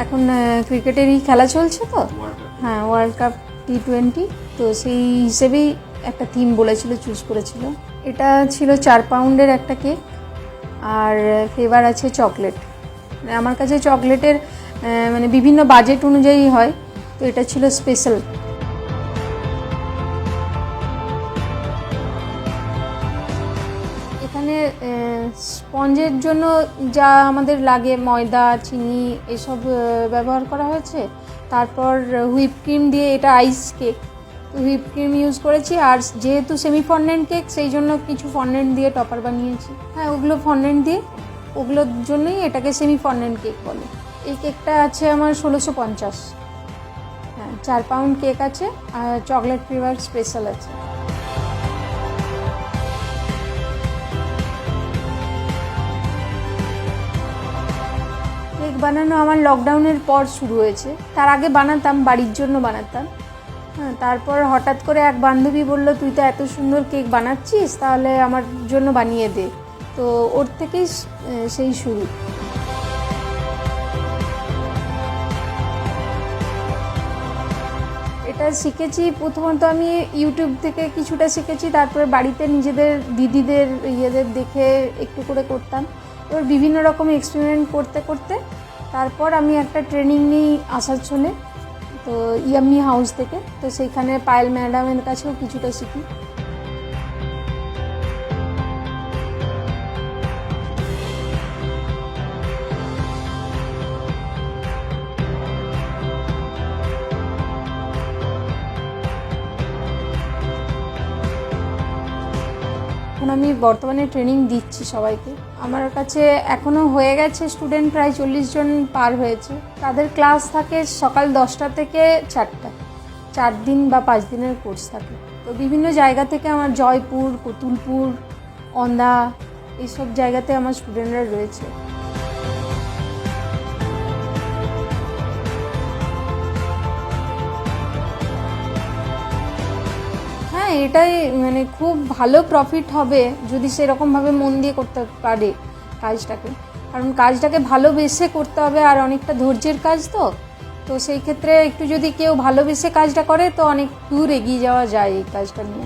এখন ক্রিকেটেরই খেলা চলছে তো, হ্যাঁ, ওয়ার্ল্ড কাপ T20, তো সেই হিসেবেই একটা থিম বলেছিল, চুজ করেছিল। এটা ছিল 4 পাউন্ডের একটা কেক, আর ফ্লেভার আছে চকলেট। আমার কাছে চকলেটের মানে বিভিন্ন বাজেট অনুযায়ী হয়, তো এটা ছিল স্পেশাল। এখানে স্পঞ্জের জন্য যা আমাদের লাগে, ময়দা, চিনি এসব ব্যবহার করা হয়েছে। তারপর হুইপ ক্রিম দিয়ে, এটা আইস কেক, হুইপ ক্রিম ইউজ করেছি। আর যেহেতু সেমি ফন্ডেন্ট কেক, সেই জন্য কিছু ফন্ডেন্ট দিয়ে টপার বানিয়েছি। হ্যাঁ, ওগুলো ফন্ডেন্ট দিয়ে, ওগুলোর জন্যই এটাকে সেমি ফন্ডেন্ট কেক বলে। এই কেকটা আছে আমার 1650। হ্যাঁ, 4 পাউন্ড কেক আছে, আর চকলেট ফ্লেভার স্পেশাল আছে। কেক বানানো আমার লকডাউনের পর শুরু হয়েছে। তার আগে বানাতাম, বাড়ির জন্য বানাতাম। হ্যাঁ, তারপর হঠাৎ করে এক বান্ধবী বলল, তুই তো এত সুন্দর কেক বানাচ্ছিস, তাহলে আমার জন্য বানিয়ে দে। তো ওর থেকেই সেই শুরু। এটা শিখেছি প্রথমত আমি ইউটিউব থেকে কিছুটা শিখেছি, তারপরে বাড়িতে নিজেদের দিদিদের ইয়েদের দেখে একটু করে করতাম। এবার বিভিন্ন রকম এক্সপেরিমেন্ট করতে করতে তারপর আমি একটা ট্রেনিং নিই আসানসোলে, তো ইয়াম্মি হাউস থেকে। তো সেইখানে পায়েল ম্যাডামের কাছেও কিছুটা শিখি। এখন আমি বর্তমানে ট্রেনিং দিচ্ছি সবাইকে। আমার কাছে এখনও হয়ে গেছে স্টুডেন্ট প্রায় 40 জন পার হয়েছে। তাদের ক্লাস থাকে সকাল 10টা থেকে 4টা, 4 দিন বা 5 দিনের কোর্স থাকে। তো বিভিন্ন জায়গা থেকে আমার জয়পুর, কতুলপুর, অন্দা এইসব জায়গাতে আমার স্টুডেন্টরা রয়েছে। হ্যাঁ, এটাই মানে খুব ভালো প্রফিট হবে যদি সেরকমভাবে মন দিয়ে করতে পারে কাজটাকে। কারণ কাজটাকে ভালোবেসে করতে হবে, আর অনেকটা ধৈর্যের কাজ তো। তো সেই ক্ষেত্রে একটু যদি কেউ ভালোবেসে কাজটা করে, তো অনেক দূর এগিয়ে যাওয়া যায় এই কাজটা নিয়ে।